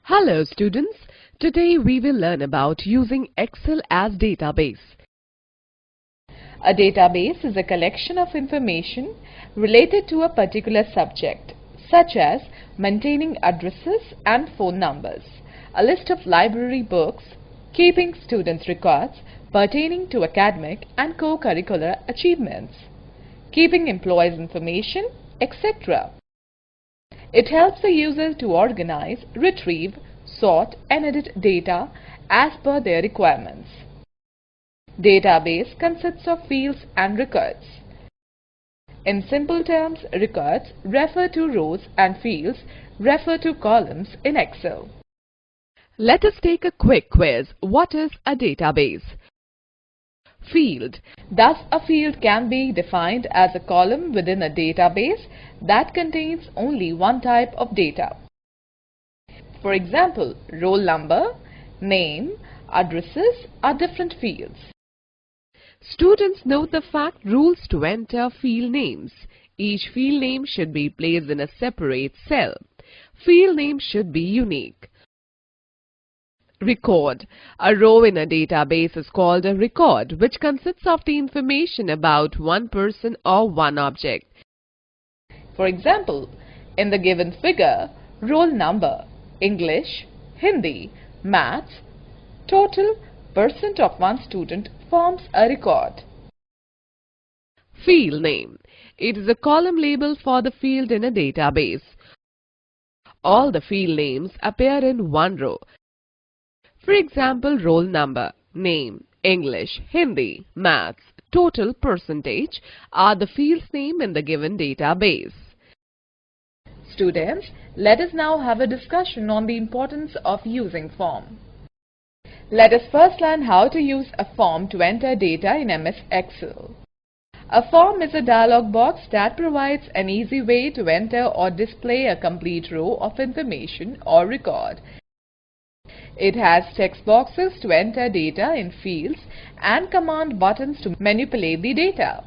Hello students, today we will learn about using Excel as database. A database is a collection of information related to a particular subject, such as maintaining addresses and phone numbers, a list of library books, keeping students' records pertaining to academic and co-curricular achievements, keeping employees' information, etc. It helps the user to organize, retrieve, sort and edit data as per their requirements. Database consists of fields and records. In simple terms, records refer to rows and fields refer to columns in Excel. Let us take a quick quiz. What is a database? Field. Thus, a field can be defined as a column within a database that contains only one type of data. For example, roll number, name, addresses are different fields. Students note the fact rules to enter field names. Each field name should be placed in a separate cell. Field name should be unique. Record. A row in a database is called a record, which consists of the information about one person or one object. For example, in the given figure, roll number, English, Hindi, Maths, total, percent of one student forms a record. Field name. It is a column label for the field in a database. All the field names appear in one row. For example, roll number, name, English, Hindi, Maths, total, percentage are the fields name in the given database. Students, let us now have a discussion on the importance of using form. Let us first learn how to use a form to enter data in MS Excel. A form is a dialog box that provides an easy way to enter or display a complete row of information or record. It has text boxes to enter data in fields and command buttons to manipulate the data.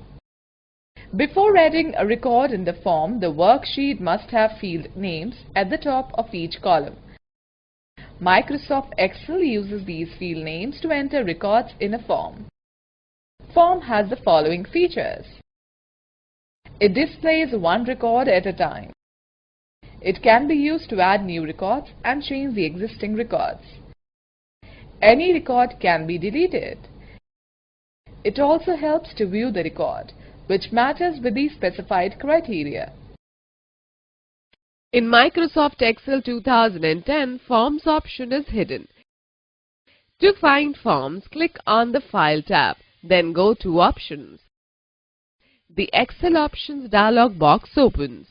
Before adding a record in the form, the worksheet must have field names at the top of each column. Microsoft Excel uses these field names to enter records in a form. Form has the following features. It displays one record at a time. It can be used to add new records and change the existing records. Any record can be deleted. It also helps to view the record, which matches with the specified criteria. In Microsoft Excel 2010, Forms option is hidden. To find Forms, click on the File tab, then go to Options. The Excel Options dialog box opens.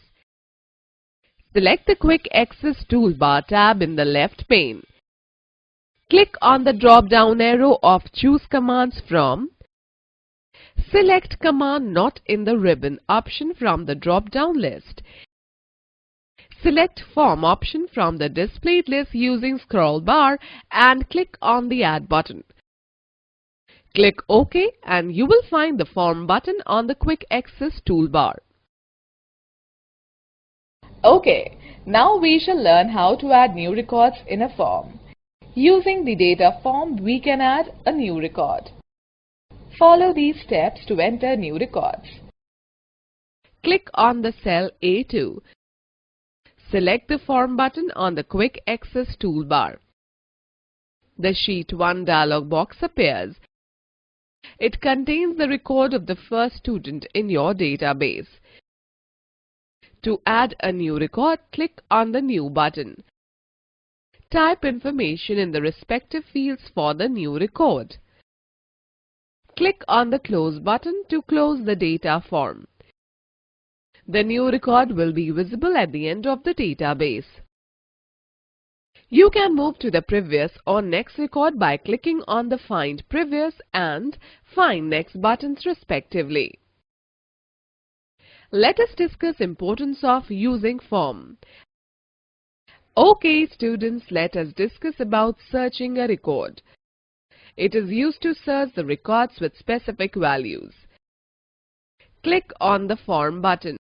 Select the Quick Access Toolbar tab in the left pane. Click on the drop-down arrow of Choose Commands from. Select Command Not in the Ribbon option from the drop-down list. Select Form option from the displayed list using scroll bar and click on the Add button. Click OK and you will find the Form button on the Quick Access toolbar. Okay, now we shall learn how to add new records in a form. Using the data form, we can add a new record. Follow these steps to enter new records. Click on the cell A2. Select the Form button on the Quick Access toolbar. The Sheet 1 dialog box appears. It contains the record of the first student in your database. To add a new record, click on the New button. Type information in the respective fields for the new record. Click on the Close button to close the data form. The new record will be visible at the end of the database. You can move to the previous or next record by clicking on the Find Previous and Find Next buttons respectively. Let us discuss importance of using form. Okay students, let us discuss about searching a record. It is used to search the records with specific values. Click on the Form button.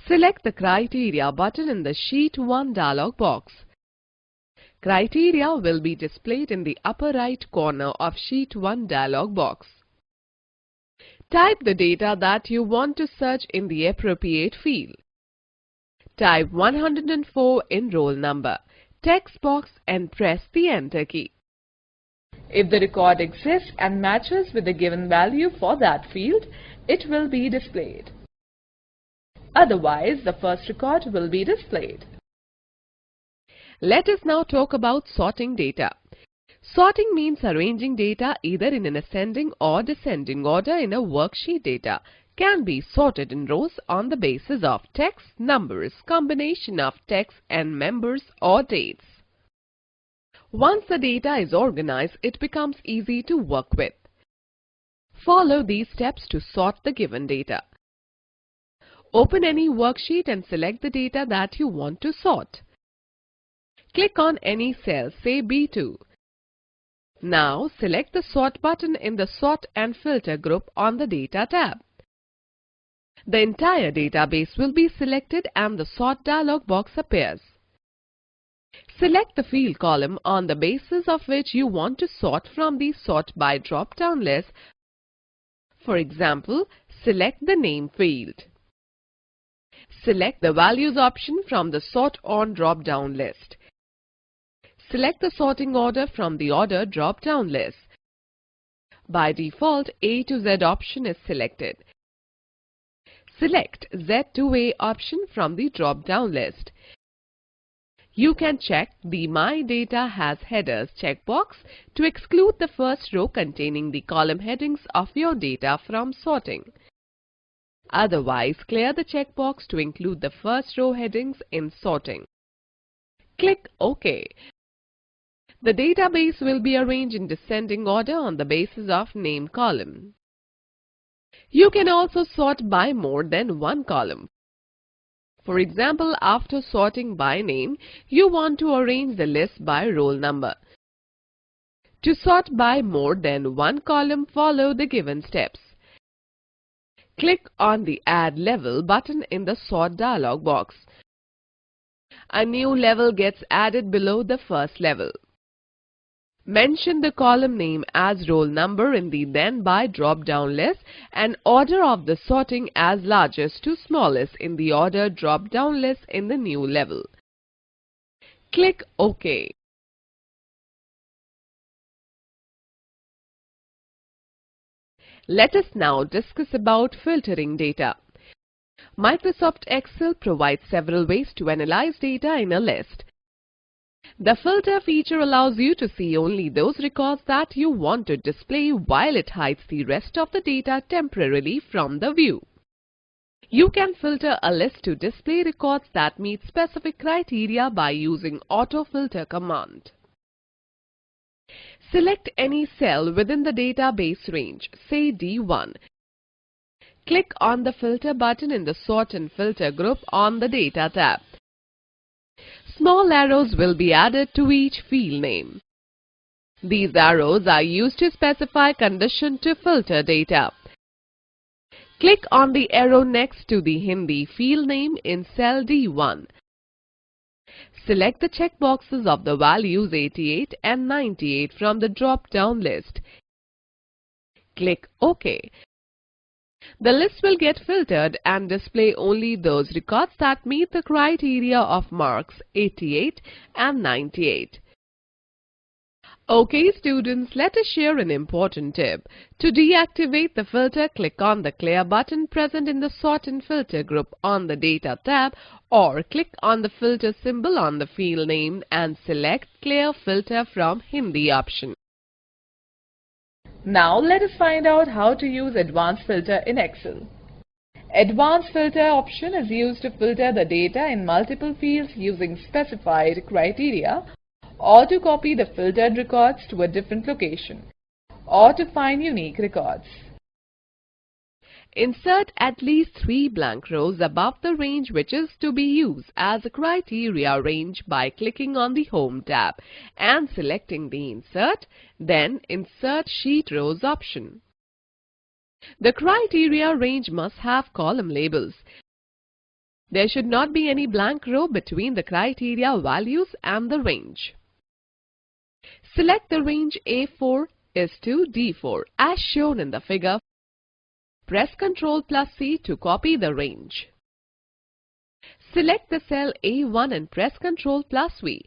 Select the Criteria button in the Sheet 1 dialog box. Criteria will be displayed in the upper right corner of Sheet 1 dialog box. Type the data that you want to search in the appropriate field. Type 104 in roll number, text box and press the Enter key. If the record exists and matches with the given value for that field, it will be displayed. Otherwise, the first record will be displayed. Let us now talk about sorting data. Sorting means arranging data either in an ascending or descending order in a worksheet. Data can be sorted in rows on the basis of text, numbers, combination of text and members or dates. Once the data is organized, it becomes easy to work with. Follow these steps to sort the given data. Open any worksheet and select the data that you want to sort. Click on any cell, say B2. Now select the Sort button in the Sort and Filter group on the Data tab. The entire database will be selected and the Sort dialog box appears. Select the field column on the basis of which you want to sort from the Sort by drop-down list. For example, select the Name field. Select the Values option from the Sort on drop-down list. Select the sorting order from the Order drop-down list. By default, A to Z option is selected. Select Z to A option from the drop-down list. You can check the My Data Has Headers checkbox to exclude the first row containing the column headings of your data from sorting. Otherwise, clear the checkbox to include the first row headings in sorting. Click OK. The database will be arranged in descending order on the basis of name column. You can also sort by more than one column. For example, after sorting by name, you want to arrange the list by roll number. To sort by more than one column, follow the given steps. Click on the Add Level button in the Sort dialog box. A new level gets added below the first level. Mention the column name as roll number in the Then By drop-down list and order of the sorting as largest to smallest in the Order drop-down list in the new level. Click OK. Let us now discuss about filtering data. Microsoft Excel provides several ways to analyze data in a list. The filter feature allows you to see only those records that you want to display, while it hides the rest of the data temporarily from the view. You can filter a list to display records that meet specific criteria by using Auto-Filter command. Select any cell within the database range, say D1. Click on the Filter button in the Sort and Filter group on the Data tab. Small arrows will be added to each field name. These arrows are used to specify condition to filter data. Click on the arrow next to the Hindi field name in cell D1. Select the checkboxes of the values 88 and 98 from the drop-down list. Click OK. The list will get filtered and display only those records that meet the criteria of marks 88 and 98. Okay students, let us share an important tip. To deactivate the filter, click on the Clear button present in the Sort and Filter group on the Data tab, or click on the filter symbol on the field name and select Clear Filter from Hindi option. Now let us find out how to use Advanced Filter in Excel. Advanced Filter option is used to filter the data in multiple fields using specified criteria, or to copy the filtered records to a different location, or to find unique records. Insert at least 3 blank rows above the range which is to be used as a criteria range by clicking on the Home tab and selecting the Insert, then Insert Sheet Rows option. The criteria range must have column labels. There should not be any blank row between the criteria values and the range. Select the range A4 is to D4 as shown in the figure. Press Ctrl plus C to copy the range. Select the cell A1 and press Ctrl plus V.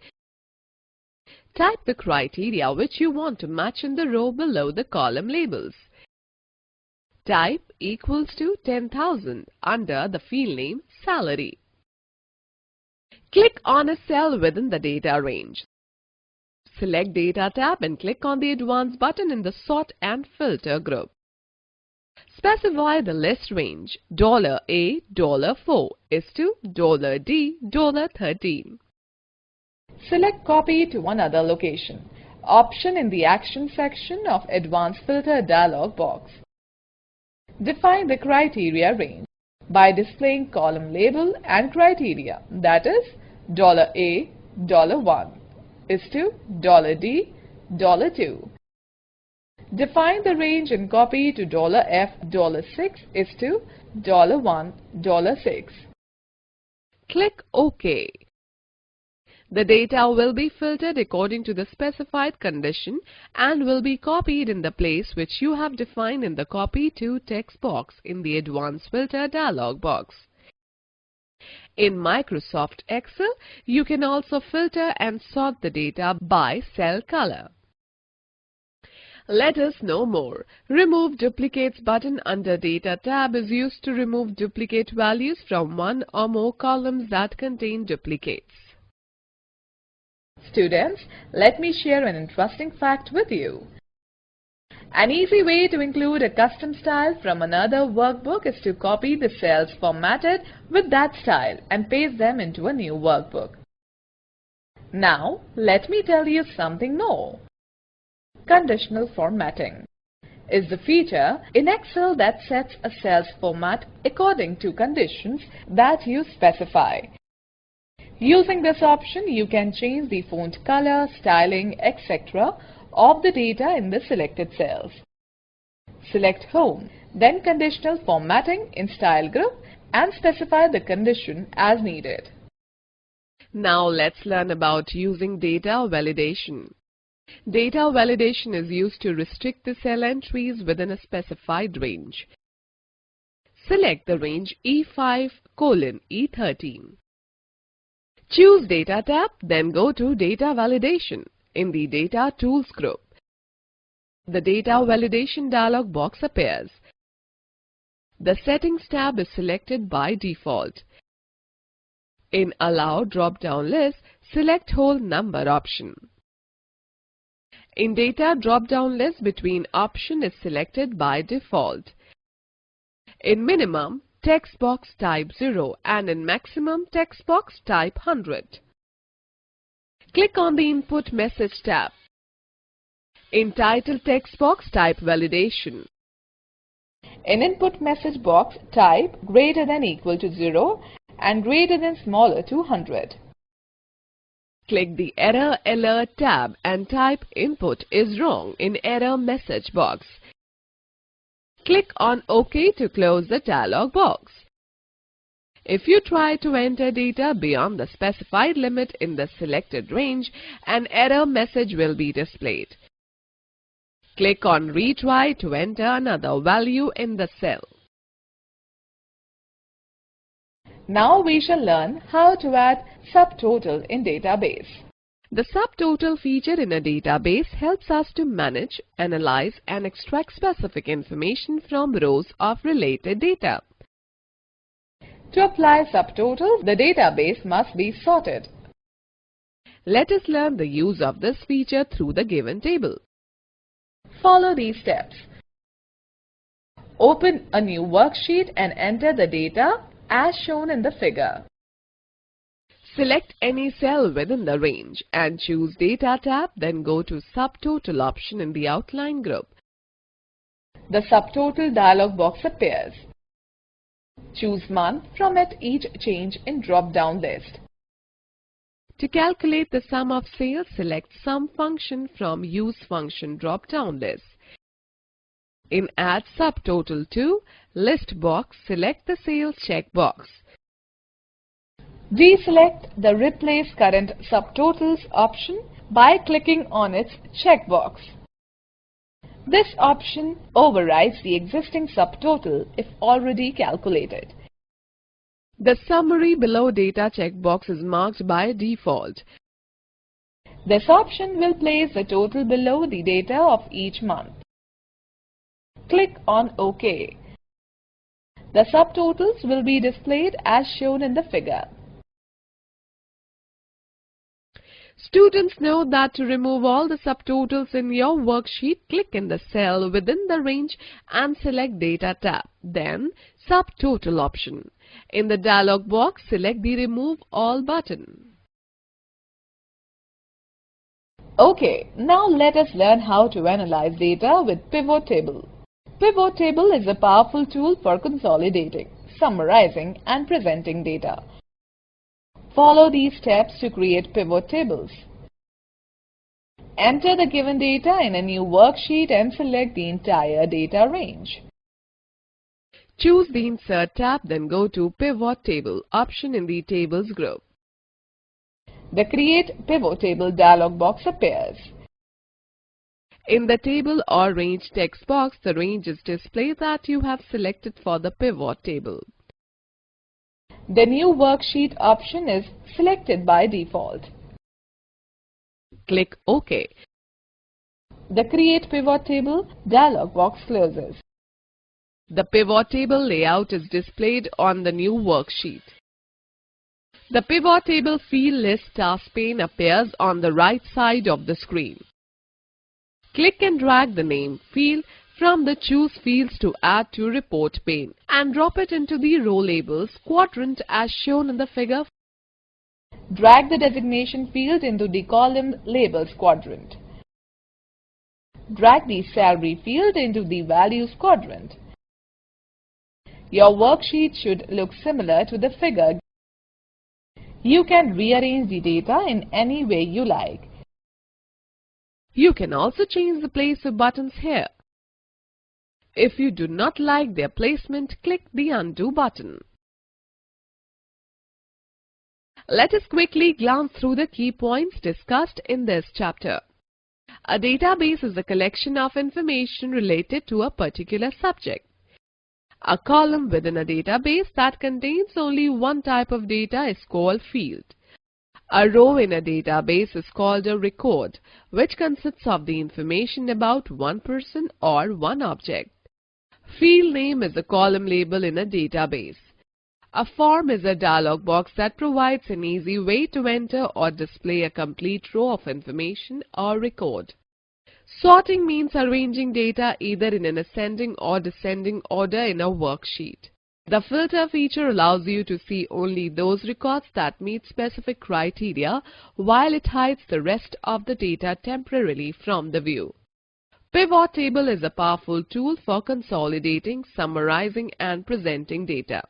Type the criteria which you want to match in the row below the column labels. Type equals to 10,000 under the field name Salary. Click on a cell within the data range. Select Data tab and click on the Advanced button in the Sort and Filter group. Specify the list range $A $4 is to $D $13. Select Copy to another location option in the Action section of Advanced Filter dialog box. Define the criteria range by displaying column label and criteria, that is $A $1 is to $D $2. Define the range and copy to $F $6 is to $1 $6. Click OK. The data will be filtered according to the specified condition and will be copied in the place which you have defined in the Copy to text box in the Advanced Filter dialog box. In Microsoft Excel, you can also filter and sort the data by cell color. Let us know more. Remove Duplicates button under Data tab is used to remove duplicate values from one or more columns that contain duplicates. Students, let me share an interesting fact with you. An easy way to include a custom style from another workbook is to copy the cells formatted with that style and paste them into a new workbook. Now, let me tell you something more. Conditional formatting is the feature in Excel that sets a cell's format according to conditions that you specify. Using this option, you can change the font color, styling, etc. of the data in the selected cells. Select Home, then Conditional Formatting in Style group and specify the condition as needed. Now let's learn about using data validation. Data validation is used to restrict the cell entries within a specified range. Select the range E5:E13. Choose Data tab, then go to Data Validation in the Data Tools group. The Data Validation dialog box appears. The Settings tab is selected by default. In Allow drop-down list, select Whole Number option. In Data drop-down list, Between option is selected by default. In Minimum, text box type 0 and in Maximum, text box type 100. Click on the Input Message tab. In Title text box, type Validation. In Input Message box, type greater than equal to 0 and greater than smaller to 100. Click the Error Alert tab and type Input is wrong in Error Message box. Click on OK to close the dialog box. If you try to enter data beyond the specified limit in the selected range, an error message will be displayed. Click on Retry to enter another value in the cell. Now we shall learn how to add subtotal in database. The subtotal feature in a database helps us to manage, analyze and extract specific information from rows of related data. To apply subtotal, the database must be sorted. Let us learn the use of this feature through the given table. Follow these steps. Open a new worksheet and enter the data as shown in the figure. Select any cell within the range and choose Data tab, then go to Subtotal option in the Outline group. The Subtotal dialog box appears. Choose month from it each change in drop-down list. To calculate the sum of sales, select Sum function from Use function drop-down list. In Add Subtotal to List box, select the Sales checkbox. Deselect the Replace Current Subtotals option by clicking on its checkbox. This option overrides the existing subtotal if already calculated. The summary below data checkbox is marked by default. This option will place the total below the data of each month. Click on OK. The subtotals will be displayed as shown in the figure. Students, note that to remove all the subtotals in your worksheet, click in the cell within the range and select Data tab, then Subtotal option. In the dialog box, select the Remove All button. Okay, now let us learn how to analyze data with Pivot Table. Pivot Table is a powerful tool for consolidating, summarizing, and presenting data. Follow these steps to create pivot tables. Enter the given data in a new worksheet and select the entire data range. Choose the Insert tab, then go to Pivot Table option in the Tables group. The Create Pivot Table dialog box appears. In the Table or Range text box, the range is displayed that you have selected for the pivot table. The new worksheet option is selected by default. Click OK. The Create Pivot Table dialog box closes. The pivot table layout is displayed on the new worksheet. The Pivot Table Field List task pane appears on the right side of the screen. Click and drag the name field from the Choose Fields to Add to Report pane and drop it into the Row Labels quadrant as shown in the figure. Drag the designation field into the Column Labels quadrant. Drag the Salary field into the Values quadrant. Your worksheet should look similar to the figure. You can rearrange the data in any way you like. You can also change the place of buttons here. If you do not like their placement, click the Undo button. Let us quickly glance through the key points discussed in this chapter. A database is a collection of information related to a particular subject. A column within a database that contains only one type of data is called field. A row in a database is called a record, which consists of the information about one person or one object. Field name is a column label in a database. A form is a dialog box that provides an easy way to enter or display a complete row of information or record. Sorting means arranging data either in an ascending or descending order in a worksheet. The filter feature allows you to see only those records that meet specific criteria, while it hides the rest of the data temporarily from the view. Pivot Table is a powerful tool for consolidating, summarizing, and presenting data.